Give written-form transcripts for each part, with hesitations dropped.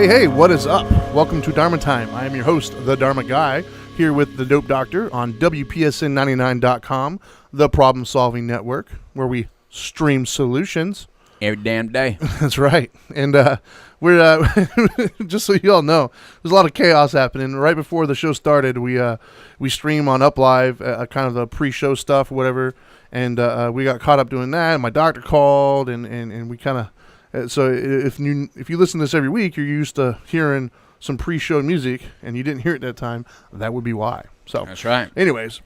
Hey, what is up? Welcome to Dharma Time. I am your host, the Dharma Guy, here with the Dope Doctor on WPSN99.com, the problem-solving network, where we stream solutions. Every damn day. That's right. And we're, just so you all know, there's a lot of chaos happening. Right before the show started, we stream on UpLive, kind of the pre-show stuff, whatever, and we got caught up doing that, and my doctor called, and we kind of... So if you listen to this every week, you're used to hearing some pre-show music, and you didn't hear it that time. That would be why. So that's right. Anyways,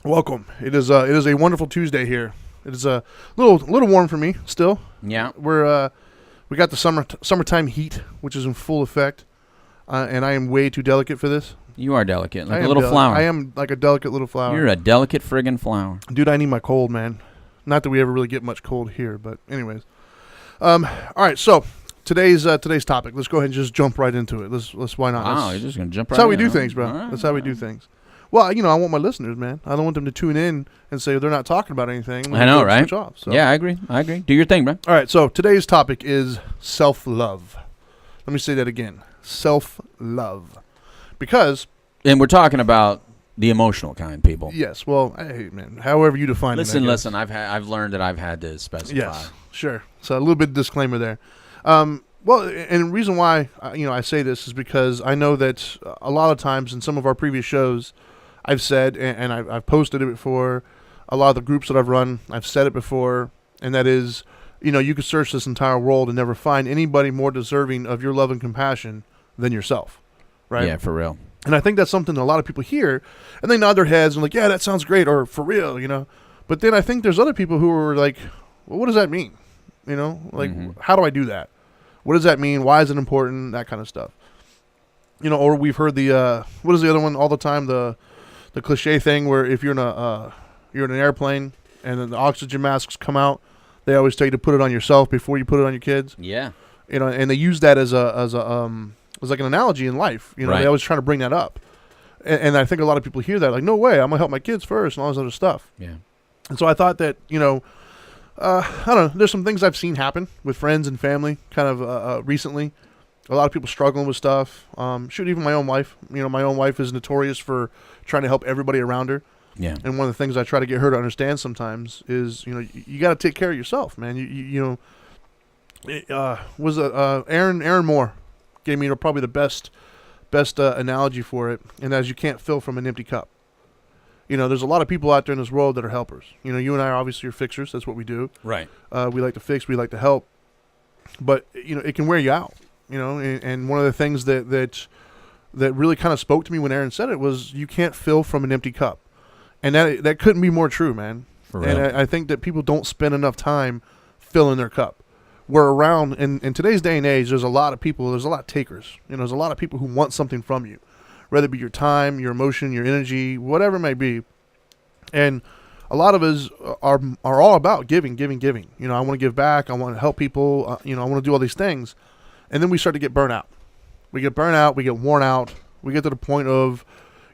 welcome. It is a wonderful Tuesday here. It is a little warm for me still. Yeah. We got the summertime heat, which is in full effect, and I am way too delicate for this. You are delicate, like a little flower. I am like a delicate little flower. You're a delicate friggin' flower, dude. I need my cold, man. Not that we ever really get much cold here, but anyways. All right, so today's topic. Let's go ahead and just jump right into it. Let's why not? Wow, you're just gonna jump right. That's how we in, do huh? things, bro. Right, that's how we do things. Well, I want my listeners, man. I don't want them to tune in and say they're not talking about anything. I know, right? Switch off, so. Yeah, I agree. Do your thing, bro. All right, so today's topic is self-love. Let me say that again. Self-love, because. And we're talking about the emotional kind, people. Yes. Well, hey, man. However you define it. Listen. I've learned that I've had to specify. Yes. Sure. So a little bit of disclaimer there. Well, and the reason why I say this is because I know that a lot of times in some of our previous shows, I've said, and I've posted it before, a lot of the groups that I've run, I've said it before, and that is, you could search this entire world and never find anybody more deserving of your love and compassion than yourself, right? Yeah, for real. And I think that's something that a lot of people hear, and they nod their heads and like, yeah, that sounds great, or for real, But then I think there's other people who are like, well, what does that mean? How do I do that? What does that mean? Why is it important? That kind of stuff. Or we've heard the what is the other one all the time? The cliche thing where if you're in an airplane and then the oxygen masks come out, they always tell you to put it on yourself before you put it on your kids. Yeah. And they use that as like an analogy in life. Right. They always try to bring that up. And I think a lot of people hear that like, no way, I'm gonna help my kids first and all this other stuff. Yeah. And so I thought that I don't know. There's some things I've seen happen with friends and family kind of recently. A lot of people struggling with stuff. Even my own wife. My own wife is notorious for trying to help everybody around her. Yeah. And one of the things I try to get her to understand sometimes is, you got to take care of yourself, man. Aaron Moore gave me probably the best analogy for it, and as you can't fill from an empty cup. There's a lot of people out there in this world that are helpers. You and I obviously are fixers. That's what we do. Right. We like to fix. We like to help. But, it can wear you out, and one of the things that really kind of spoke to me when Aaron said it was you can't fill from an empty cup. And that couldn't be more true, man. For real. And I think that people don't spend enough time filling their cup. We're around, in today's day and age, there's a lot of people, there's a lot of takers. There's a lot of people who want something from you. Whether it be your time, your emotion, your energy, whatever it may be. And a lot of us are all about giving. I want to give back. I want to help people. I want to do all these things. And then we start to get burnt out. We get burnt out. We get worn out. We get to the point of,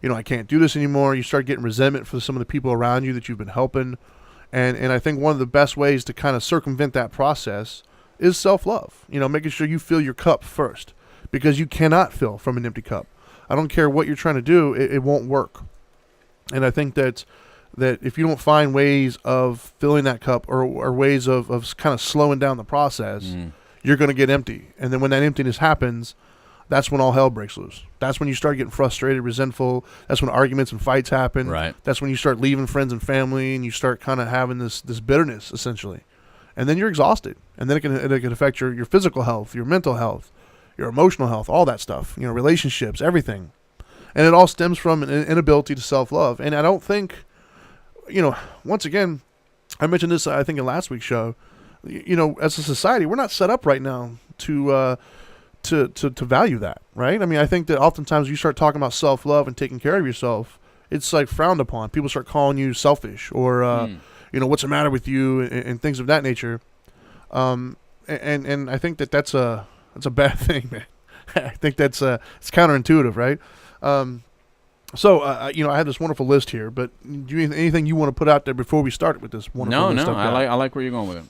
I can't do this anymore. You start getting resentment for some of the people around you that you've been helping. And I think one of the best ways to kind of circumvent that process is self-love. Making sure you fill your cup first. Because you cannot fill from an empty cup. I don't care what you're trying to do, it won't work. And I think that if you don't find ways of filling that cup or ways of kind of slowing down the process, you're going to get empty. And then when that emptiness happens, that's when all hell breaks loose. That's when you start getting frustrated, resentful. That's when arguments and fights happen. Right. That's when you start leaving friends and family and you start kind of having this bitterness, essentially. And then you're exhausted. And then it can affect your physical health, your mental health, your emotional health, all that stuff, relationships, everything. And it all stems from an inability to self-love. And I don't think, once again, I mentioned this, I think, in last week's show, as a society, we're not set up right now to value that, right? I mean, I think that oftentimes you start talking about self-love and taking care of yourself, it's like frowned upon. People start calling you selfish or, what's the matter with you and things of that nature. And I think that's a bad thing, man. I think it's counterintuitive, right? I have this wonderful list here, but do you anything you want to put out there before we start with this wonderful list? No, I like where you're going with it.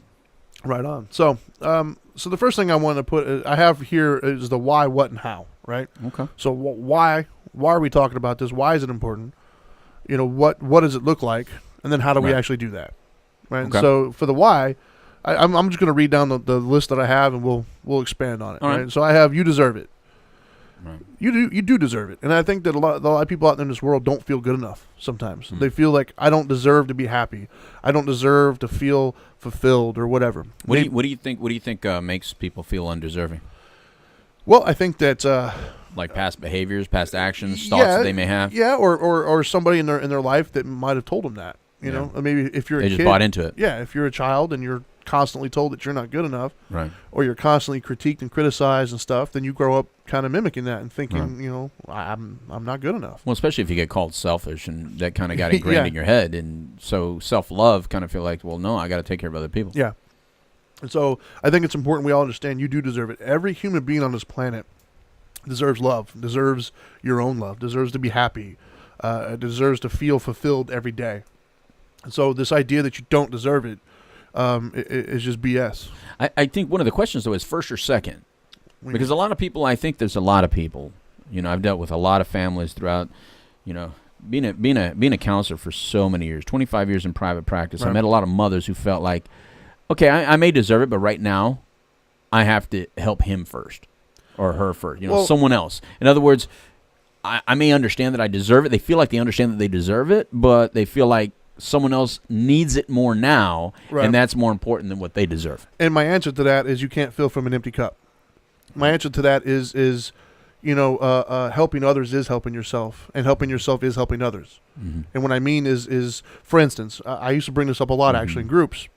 Right on. So, so the first thing I want to put, I have here is the why, what, and how. Right. Okay. So why are we talking about this? Why is it important? What does it look like? And then how do we Right. actually do that? Right. Okay. So for the why, I'm just going to read down the list that I have, and we'll expand on it. All right. Right. So I have, you deserve it. Right. You do deserve it. And I think that a lot of people out there in this world don't feel good enough sometimes. Mm. They feel like, I don't deserve to be happy. I don't deserve to feel fulfilled or whatever. What do you think makes people feel undeserving? Well, I think that Like past behaviors, past actions, thoughts that they may have. Yeah, or somebody in their life that might have told them that. You know, maybe if you're a They kid, just bought into it. Yeah, if you're a child and you're constantly told that you're not good enough, Right. or you're constantly critiqued and criticized and stuff, then you grow up kind of mimicking that and thinking, Right. I'm not good enough. Well, especially if you get called selfish, and that kind of got ingrained Yeah. in your head, and so self-love kind of feel like, well, no, I got to take care of other people. Yeah. And so I think it's important we all understand you do deserve it. Every human being on this planet deserves love, deserves your own love, deserves to be happy, deserves to feel fulfilled every day. And so this idea that you don't deserve it is just BS. I think one of the questions, though, is first or second. Because a lot of people, I think there's a lot of people, I've dealt with a lot of families throughout, being a counselor for so many years, 25 years in private practice. Right. I met a lot of mothers who felt like, okay, I may deserve it, but right now I have to help him first or her first, someone else. In other words, I may understand that I deserve it. They feel like they understand that they deserve it, but they feel like someone else needs it more now, Right. and that's more important than what they deserve. And my answer to that is you can't fill from an empty cup. My answer to that is helping others is helping yourself, and helping yourself is helping others. Mm-hmm. And what I mean is for instance, I used to bring this up a lot actually in groups.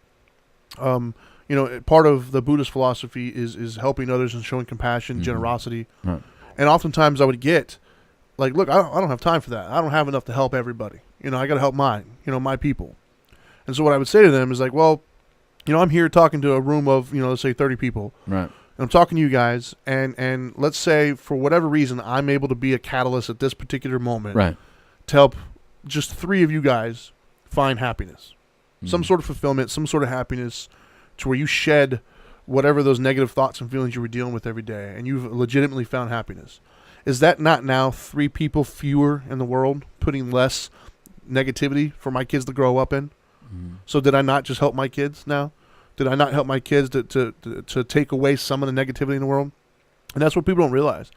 Part of the Buddhist philosophy is helping others and showing compassion, generosity. Right. And oftentimes I would get like, look, I don't have time for that. I don't have enough to help everybody. I got to help my people. And so what I would say to them is like, well, I'm here talking to a room of, let's say 30 people. Right. And I'm talking to you guys, and let's say for whatever reason I'm able to be a catalyst at this particular moment, Right. to help just 3 of you guys find happiness, some Mhm. sort of fulfillment, some sort of happiness, to where you shed whatever those negative thoughts and feelings you were dealing with every day, and you've legitimately found happiness. Is that not now 3 people fewer in the world, putting less negativity for my kids to grow up in? Mhm. So did I not just help my kids now? Did I not help my kids to take away some of the negativity in the world? And that's what people don't realize.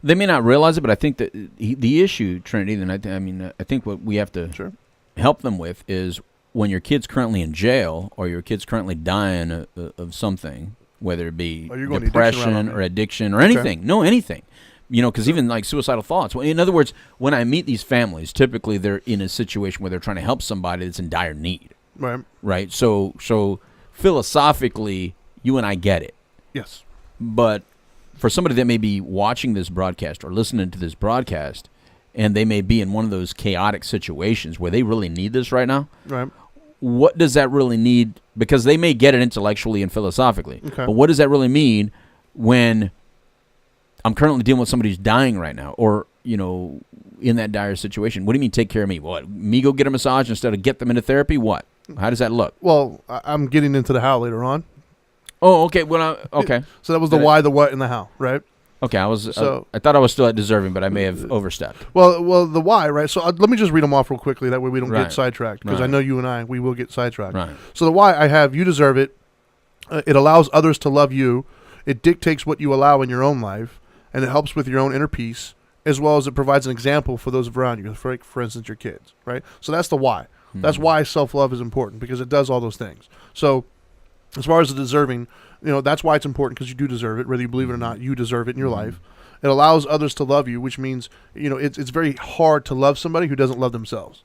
They may not realize it, but I think that the issue, Trinity, and I think what we have to help them with is when your kid's currently in jail or your kid's currently dying of something, whether it be depression or addiction or anything. No, anything. Because even like suicidal thoughts. In other words, when I meet these families, typically they're in a situation where they're trying to help somebody that's in dire need. Right. Right. So philosophically, you and I get it. Yes. But for somebody that may be watching this broadcast or listening to this broadcast, and they may be in one of those chaotic situations where they really need this right now, Right. what does that really need? Because they may get it intellectually and philosophically, Okay. but what does that really mean when I'm currently dealing with somebody who's dying right now, or in that dire situation? What do you mean take care of me? What, me go get a massage instead of get them into therapy? What? How does that look? Well, I'm getting into the how later on. Oh, okay. Well, okay. So that was the why, the what, and the how, right? Okay, I thought I was still at deserving, but I may have overstepped. Well, the why, right? So let me just read them off real quickly. That way we don't get sidetracked, because I know you and we will get sidetracked. Right. So the why I have, you deserve it. It allows others to love you. It dictates what you allow in your own life, and it helps with your own inner peace, as well as it provides an example for those around you, for instance, your kids, right? So that's the why. Mm-hmm. That's why self-love is important, because it does all those things. So as far as the deserving, that's why it's important, because you do deserve it, whether you believe it or not. You deserve it in your life. It allows others to love you, which means, it's very hard to love somebody who doesn't love themselves.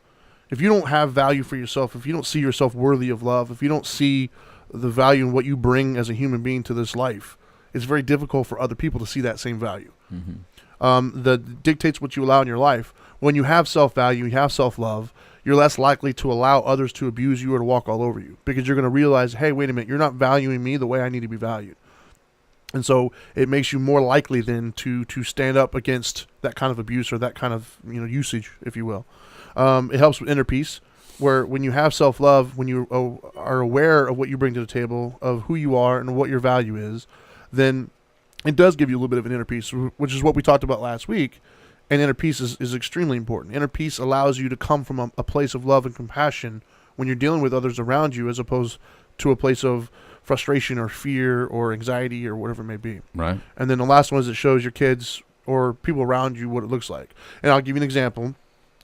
If you don't have value for yourself, if you don't see yourself worthy of love, if you don't see the value in what you bring as a human being to this life, it's very difficult for other people to see that same value. Mm-hmm. That dictates what you allow in your life. When you have self-value, you have self-love, you're less likely to allow others to abuse you or to walk all over you, because you're going to realize, hey, wait a minute, you're not valuing me the way I need to be valued. And so it makes you more likely then to stand up against that kind of abuse or that kind of usage, if you will. It helps with inner peace. where when you have self-love, when you are aware of what you bring to the table, of who you are and what your value is, then it does give you a little bit of an inner peace, which is what we talked about last week. And inner peace is extremely important. Inner peace allows you to come from a place of love and compassion when you're dealing with others around you, as opposed to a place of frustration or fear or anxiety or whatever it may be. Right. And then the last one is it shows your kids or people around you what it looks like. And I'll give you an example.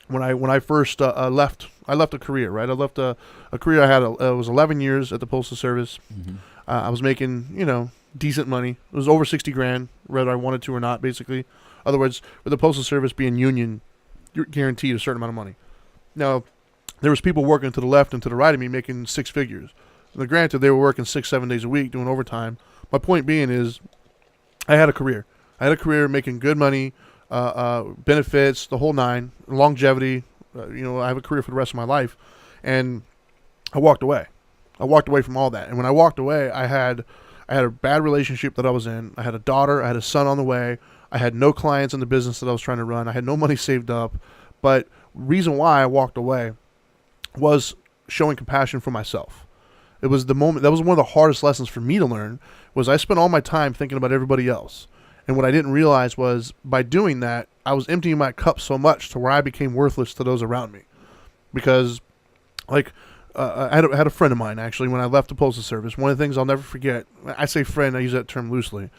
When I first left a career, right? I left a career I had. It was 11 years at the Postal Service. Mm-hmm. I was making, decent money. It was over 60 grand, whether I wanted to or not, basically. In other words, with the Postal Service being union, you're guaranteed a certain amount of money. Now, there was people working to the left and to the right of me making six figures. Now, granted, they were working 6-7 days a week doing overtime. My point being is I had a career. I had a career making good money, benefits, the whole nine, longevity. I have a career for the rest of my life. And I walked away. I walked away from all that. And when I walked away, I had a bad relationship that I was in. I had a daughter. I had a son on the way. I had no clients in the business that I was trying to run. I had no money saved up. But reason why I walked away was showing compassion for myself. It was the moment, that was one of the hardest lessons for me to learn, was I spent all my time thinking about everybody else. And what I didn't realize was by doing that, I was emptying my cup so much to where I became worthless to those around me. Because, I had a friend of mine, actually, when I left the Postal Service. One of the things I'll never forget, I say friend, I use that term loosely.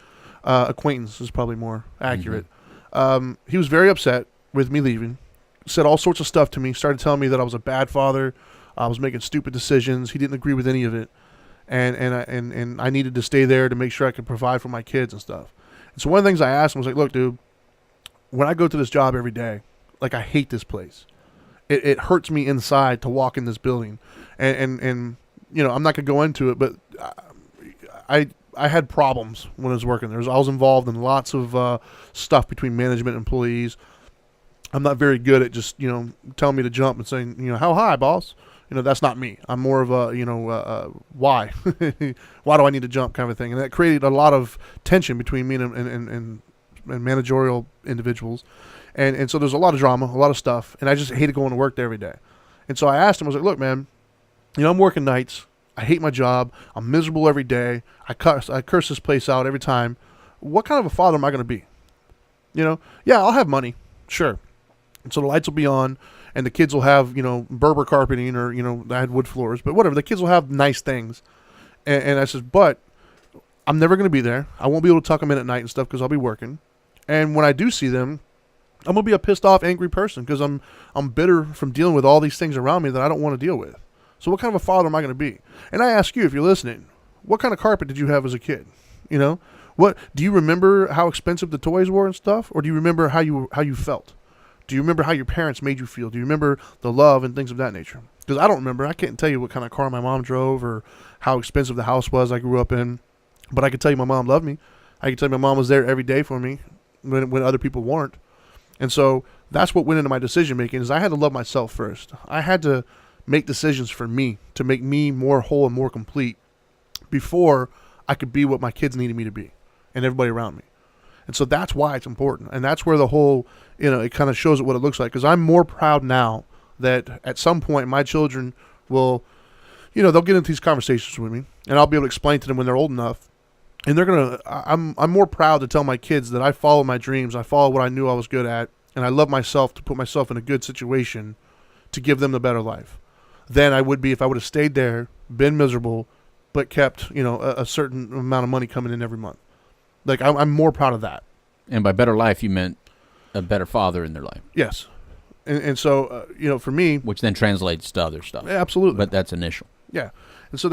Acquaintance is probably more accurate. Mm-hmm. He was very upset with me leaving, said all sorts of stuff to me, started telling me that I was a bad father, I was making stupid decisions. He didn't agree with any of it. And I needed to stay there to make sure I could provide for my kids and stuff. And so one of the things I asked him was like, look, dude, when I go to this job every day, I hate this place. It hurts me inside to walk in this building. And I'm not going to go into it, but I had problems when I was working there. I was involved in lots of stuff between management and employees. I'm not very good at just, telling me to jump and saying, how high, boss? That's not me. I'm more of a, why? Why do I need to jump kind of thing? And that created a lot of tension between me and managerial individuals. And so there's a lot of drama, a lot of stuff. And I just hated going to work there every day. And so I asked him, I was like, look, man, I'm working nights. I hate my job. I'm miserable every day. I curse this place out every time. What kind of a father am I going to be? Yeah, I'll have money. Sure. And so the lights will be on. And the kids will have, Berber carpeting or, I had wood floors. But whatever, the kids will have nice things. And I said, but I'm never going to be there. I won't be able to tuck them in at night and stuff because I'll be working. And when I do see them, I'm going to be a pissed off, angry person because I'm bitter from dealing with all these things around me that I don't want to deal with. So what kind of a father am I going to be? And I ask you, if you're listening, what kind of carpet did you have as a kid? What do you remember how expensive the toys were and stuff? Or do you remember how you felt? Do you remember how your parents made you feel? Do you remember the love and things of that nature? Because I don't remember. I can't tell you what kind of car my mom drove or how expensive the house was I grew up in. But I can tell you my mom loved me. I can tell you my mom was there every day for me when other people weren't. And so that's what went into my decision making, is I had to love myself first. I had to make decisions for me to make me more whole and more complete before I could be what my kids needed me to be and everybody around me. And so that's why it's important. And that's where the whole, it kind of shows it what it looks like. Because I'm more proud now that at some point my children will, they'll get into these conversations with me. And I'll be able to explain to them when they're old enough. And they're going to, I'm more proud to tell my kids that I follow my dreams. I follow what I knew I was good at. And I love myself to put myself in a good situation to give them the better life than I would be if I would have stayed there, been miserable, but kept, a certain amount of money coming in every month. I'm more proud of that. And by better life, you meant a better father in their life. Yes. And so, for me. Which then translates to other stuff. Absolutely. But that's initial. Yeah.